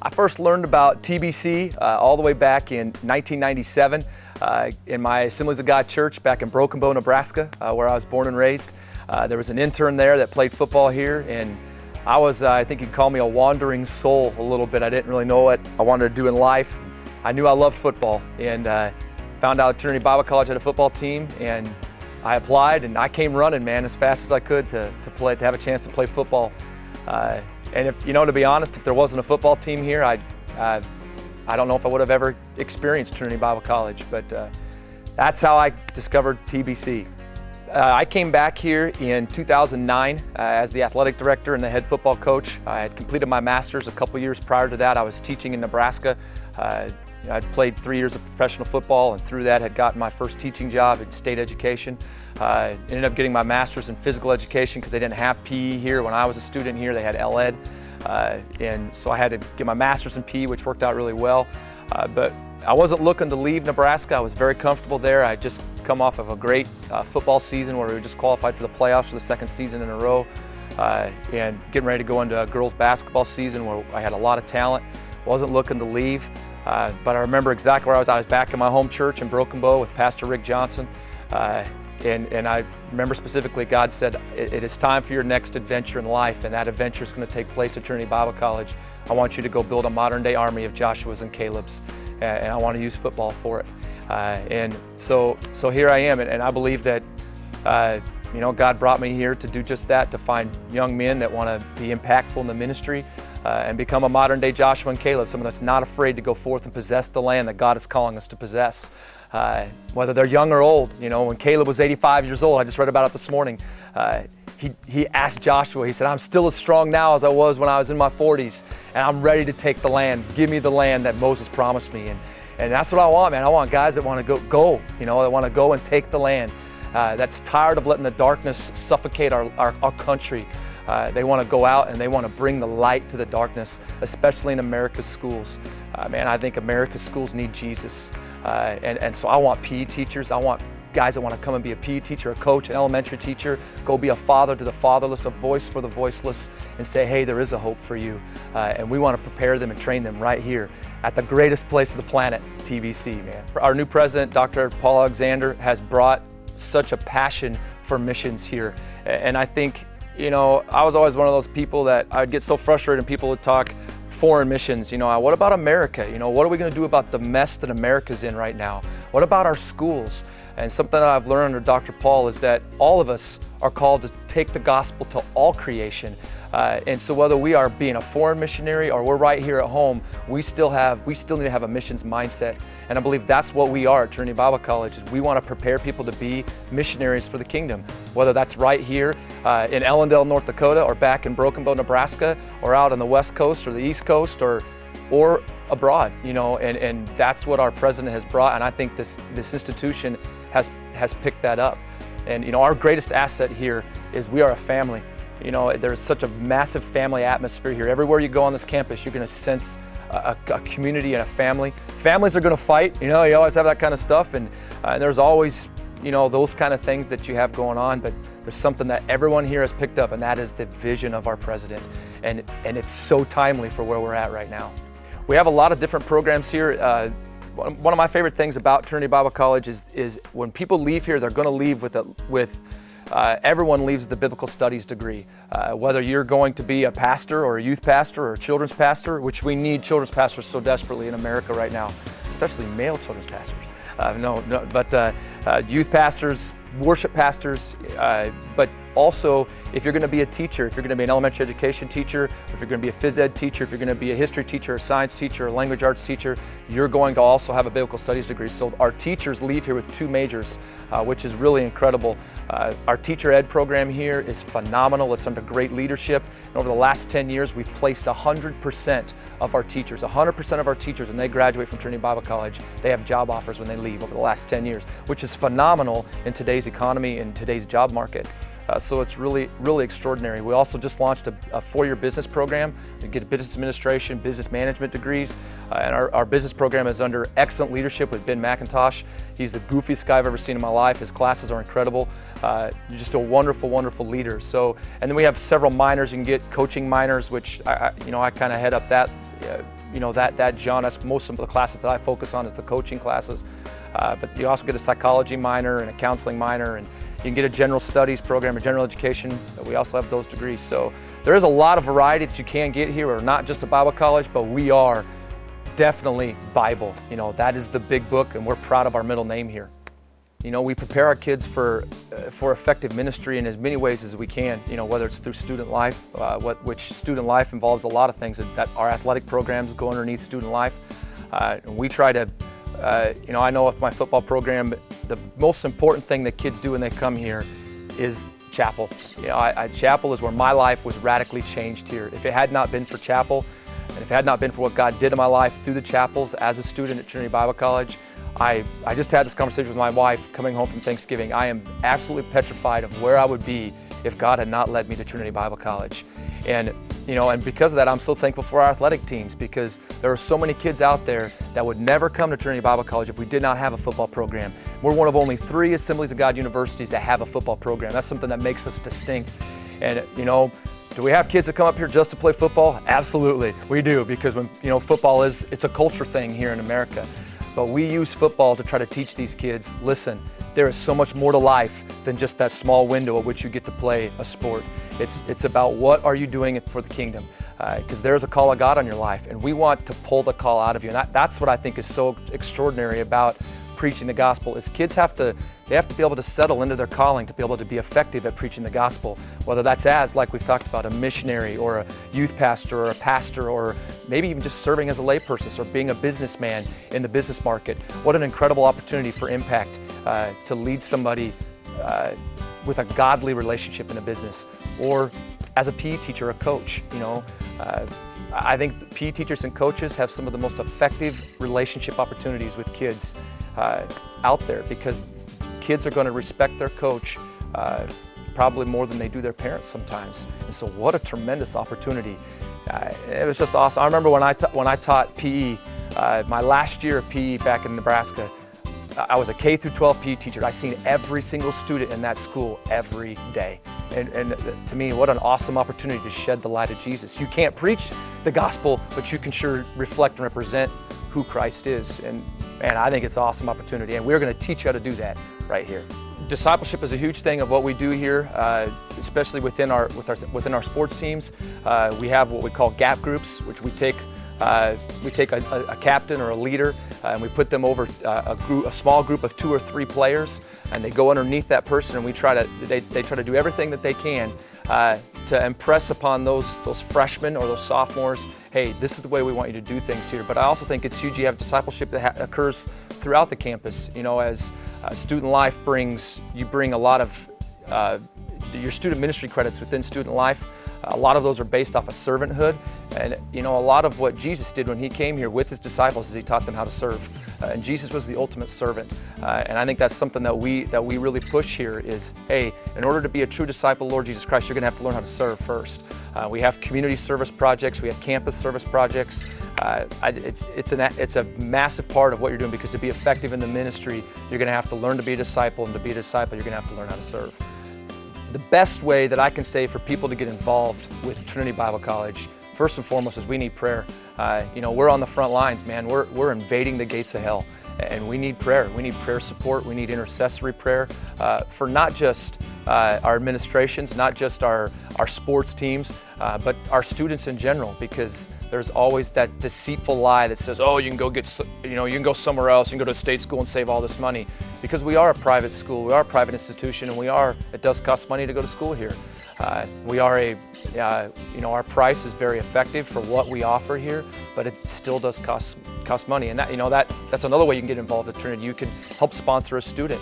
I first learned about TBC all the way back in 1997 in my Assemblies of God church back in Broken Bow, Nebraska, where I was born and raised. There was an intern there that played football here, and I was, I think you'd call me a wandering soul a little bit. I didn't really know what I wanted to do in life. I knew I loved football, and found out Trinity Bible College had a football team, and I applied, and I came running, man, as fast as I could to have a chance to play football. And if, to be honest, if there wasn't a football team here, I don't know if I would have ever experienced Trinity Bible College, but that's how I discovered TBC. I came back here in 2009 as the athletic director and the head football coach. I had completed my master's a couple years prior to that. I was teaching in Nebraska. I'd played 3 years of professional football, and through that had gotten my first teaching job in state education. Ended up getting my master's in physical education because they didn't have PE here when I was a student here. They had Elled, and so I had to get my master's in PE, which worked out really well. But I wasn't looking to leave Nebraska. I was very comfortable there. I had just come off of a great football season where we just qualified for the playoffs for the second season in a row, and getting ready to go into a girls basketball season where I had a lot of talent. Wasn't looking to leave, but I remember exactly where I was. I was back in my home church in Broken Bow with Pastor Rick Johnson, and I remember specifically God said, it is time for your next adventure in life, and that adventure is going to take place at Trinity Bible College. I want you to go build a modern-day army of Joshuas and Calebs, and I want to use football for it. And so here I am, and I believe that God brought me here to do just that, to find young men that want to be impactful in the ministry and become a modern-day Joshua and Caleb, someone that's not afraid to go forth and possess the land that God is calling us to possess. Whether they're young or old. When Caleb was 85 years old, I just read about it this morning, he asked Joshua, he said, I'm still as strong now as I was when I was in my 40s, and I'm ready to take the land. Give me the land that Moses promised me. And that's what I want, man. I want guys that want to go, that want to go and take the land, that's tired of letting the darkness suffocate our country. They want to go out and they want to bring the light to the darkness, especially in America's schools. Man, I think America's schools need Jesus. And so I want PE teachers. I want guys that want to come and be a PE teacher, a coach, an elementary teacher, go be a father to the fatherless, a voice for the voiceless, and say, hey, there is a hope for you. And we want to prepare them and train them right here at the greatest place of the planet, TBC, man. Our new president, Dr. Paul Alexander, has brought such a passion for missions here. And I think, I was always one of those people that I'd get so frustrated and people would talk foreign missions. What about America? What are we going to do about the mess that America's in right now? What about our schools? And something that I've learned under Dr. Paul is that all of us are called to take the gospel to all creation. And so whether we are being a foreign missionary or we're right here at home, we still need to have a missions mindset. And I believe that's what we are at Trinity Bible College, is we want to prepare people to be missionaries for the kingdom. Whether that's right here in Ellendale, North Dakota, or back in Broken Bow, Nebraska, or out on the West Coast or the East Coast, or abroad, and that's what our president has brought. And I think this institution has picked that up. And our greatest asset here is we are a family. There's such a massive family atmosphere here. Everywhere you go on this campus, you're going to sense a community and a family. Families are going to fight. You always have that kind of stuff, and there's always those kind of things that you have going on. But there's something that everyone here has picked up, and that is the vision of our president. And it's so timely for where we're at right now. We have a lot of different programs here. One of my favorite things about Trinity Bible College is when people leave here, they're going to leave with everyone leaves the biblical studies degree. Whether you're going to be a pastor or a youth pastor or a children's pastor, which we need children's pastors so desperately in America right now, especially male children's pastors. Youth pastors, worship pastors, but also if you're going to be a teacher, if you're going to be an elementary education teacher, if you're going to be a phys ed teacher, if you're going to be a history teacher, a science teacher, a language arts teacher, you're going to also have a biblical studies degree. So our teachers leave here with 2 majors, which is really incredible. Our teacher ed program here is phenomenal. It's under great leadership. And over the last 10 years, we've placed 100% of our teachers. 100% of our teachers, when they graduate from Trinity Bible College, they have job offers when they leave over the last 10 years, which is phenomenal in today's economy and today's job market. So it's really, really extraordinary. We also just launched a 4-year business program to get business administration, business management degrees. And our business program is under excellent leadership with Ben McIntosh. He's the goofiest guy I've ever seen in my life. His classes are incredible. You're just a wonderful, wonderful leader. So, and then we have several minors. You can get coaching minors, which I kind of head up that John, that's most of the classes that I focus on is the coaching classes. But you also get a psychology minor and a counseling minor, and you can get a general studies program, a general education. We also have those degrees. So there is a lot of variety that you can get here. We're not just a Bible college, but we are definitely Bible. That is the big book, and we're proud of our middle name here. We prepare our kids for effective ministry in as many ways as we can, whether it's through student life, which student life involves a lot of things that our athletic programs go underneath student life. And we try to, I know with my football program, the most important thing that kids do when they come here is chapel. Chapel is where my life was radically changed here. If it had not been for chapel, and if it had not been for what God did in my life through the chapels as a student at Trinity Bible College, I just had this conversation with my wife coming home from Thanksgiving. I am absolutely petrified of where I would be if God had not led me to Trinity Bible College. And because of that, I'm so thankful for our athletic teams, because there are so many kids out there that would never come to Trinity Bible College if we did not have a football program. We're one of only 3 Assemblies of God universities that have a football program. That's something that makes us distinct. And do we have kids that come up here just to play football? Absolutely, we do, because when football it's a culture thing here in America. But we use football to try to teach these kids, listen, there is so much more to life than just that small window at which you get to play a sport. It's about what are you doing for the kingdom, because there's a call of God on your life, and we want to pull the call out of you. And that's what I think is so extraordinary about preaching the gospel, is kids have to be able to settle into their calling to be able to be effective at preaching the gospel, whether that's as, like we've talked about, a missionary or a youth pastor or a pastor, or maybe even just serving as a layperson or being a businessman in the business market. What an incredible opportunity for impact to lead somebody with a godly relationship in a business, or as a PE teacher, a coach. I think PE teachers and coaches have some of the most effective relationship opportunities with kids out there, because kids are going to respect their coach probably more than they do their parents sometimes. And so what a tremendous opportunity. It was just awesome. I remember when I taught PE, my last year of PE back in Nebraska, I was a K through 12 PE teacher. I seen every single student in that school every day. And to me, what an awesome opportunity to shed the light of Jesus. You can't preach the gospel, but you can sure reflect and represent who Christ is. And man, I think it's an awesome opportunity, and we're going to teach you how to do that right here. Discipleship is a huge thing of what we do here, especially within our sports teams. We have what we call gap groups, which we take a captain or a leader, and we put them over a small group of 2 or 3 players, and they go underneath that person, and they try to do everything that they can to impress upon those freshmen or those sophomores, hey, this is the way we want you to do things here. But I also think it's huge you have discipleship that occurs throughout the campus. As student life you bring a lot of your student ministry credits within student life. A lot of those are based off of servanthood, and a lot of what Jesus did when he came here with his disciples is he taught them how to serve. And Jesus was the ultimate servant. And I think that's something that we really push here is, hey, in order to be a true disciple of Lord Jesus Christ, you're going to have to learn how to serve first. We have community service projects, we have campus service projects. It's a massive part of what you're doing, because to be effective in the ministry, you're going to have to learn to be a disciple, and to be a disciple, you're going to have to learn how to serve. The best way that I can say for people to get involved with Trinity Bible College, first and foremost, is we need prayer. We're on the front lines, man. We're invading the gates of hell, and we need prayer. We need prayer support. We need intercessory prayer for not just our administrations, not just our sports teams, but our students in general, because there's always that deceitful lie that says, oh, you can go somewhere else, you can go to a state school and save all this money. Because we are a private school, we are a private institution, and it does cost money to go to school here. Our price is very effective for what we offer here, but it still does cost money. And that's another way you can get involved at Trinity. You can help sponsor a student.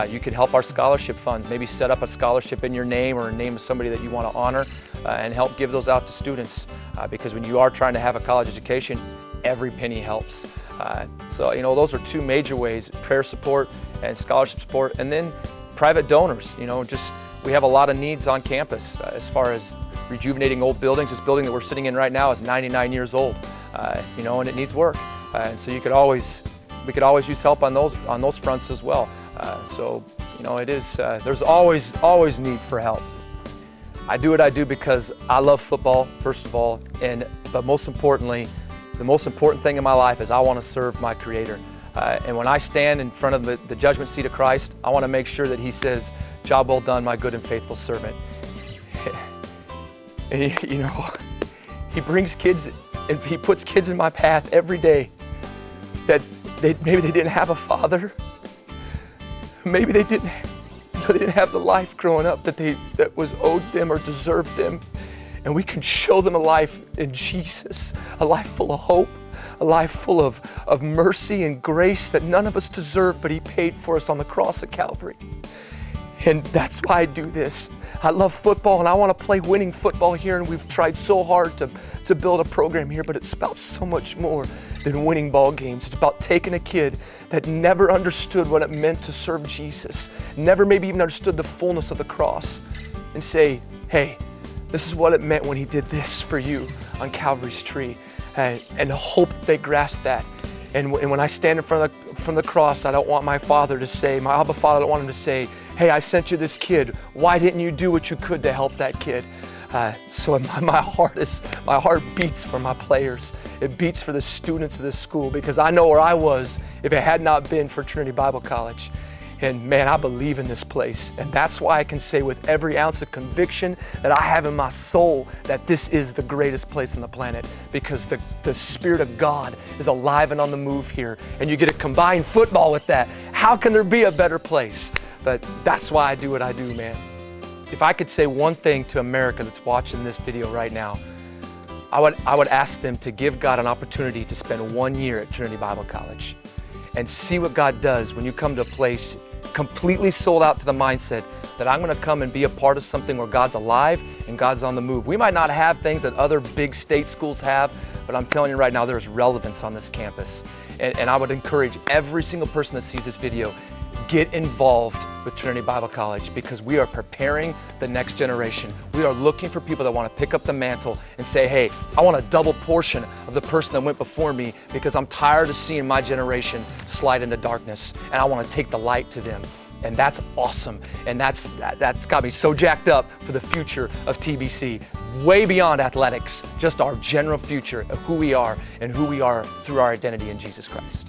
You could help our scholarship funds, maybe set up a scholarship in your name or a name of somebody that you want to honor, and help give those out to students. Because when you are trying to have a college education, every penny helps. So those are 2 major ways: prayer support and scholarship support, and then private donors. We have a lot of needs on campus as far as rejuvenating old buildings. This building that we're sitting in right now is 99 years old, and it needs work. And so we could always use help on those fronts as well. There's always need for help. I do what I do because I love football, first of all, but most importantly, The most important thing in my life is I want to serve my Creator. And when I stand in front of the judgment seat of Christ, I want to make sure that He says, "Job well done, my good and faithful servant." And He brings kids, and He puts kids in my path every day that maybe they didn't have a father. Maybe they didn't have the life growing up that was owed them or deserved them. And we can show them a life in Jesus, a life full of hope, a life full of mercy and grace that none of us deserve, but He paid for us on the cross at Calvary. And that's why I do this. I love football, and I want to play winning football here, and we've tried so hard to build a program here, but it's about so much more than winning ball games. It's about taking a kid that never understood what it meant to serve Jesus, never maybe even understood the fullness of the cross, and say, "Hey, this is what it meant when He did this for you on Calvary's tree," and hope they grasp that. And when I stand in front of the cross, I don't want my Father to say, my Abba Father, I don't want Him to say, "Hey, I sent you this kid. Why didn't you do what you could to help that kid?" So my heart beats for my players. It beats for the students of this school, because I know where I was if it had not been for Trinity Bible College. And man, I believe in this place. And that's why I can say with every ounce of conviction that I have in my soul that this is the greatest place on the planet, because the Spirit of God is alive and on the move here. And you get to combine football with that. How can there be a better place? But that's why I do what I do, man. If I could say one thing to America that's watching this video right now, I would ask them to give God an opportunity to spend 1 year at Trinity Bible College and see what God does when you come to a place completely sold out to the mindset that I'm going to come and be a part of something where God's alive and God's on the move. We might not have things that other big state schools have, but I'm telling you right now, there's relevance on this campus. And I would encourage every single person that sees this video, get involved with Trinity Bible College, because we are preparing the next generation. We are looking for people that want to pick up the mantle and say, "Hey, I want a double portion of the person that went before me, because I'm tired of seeing my generation slide into darkness, and I want to take the light to them." And that's awesome. And that's got me so jacked up for the future of TBC, way beyond athletics, just our general future of who we are and who we are through our identity in Jesus Christ.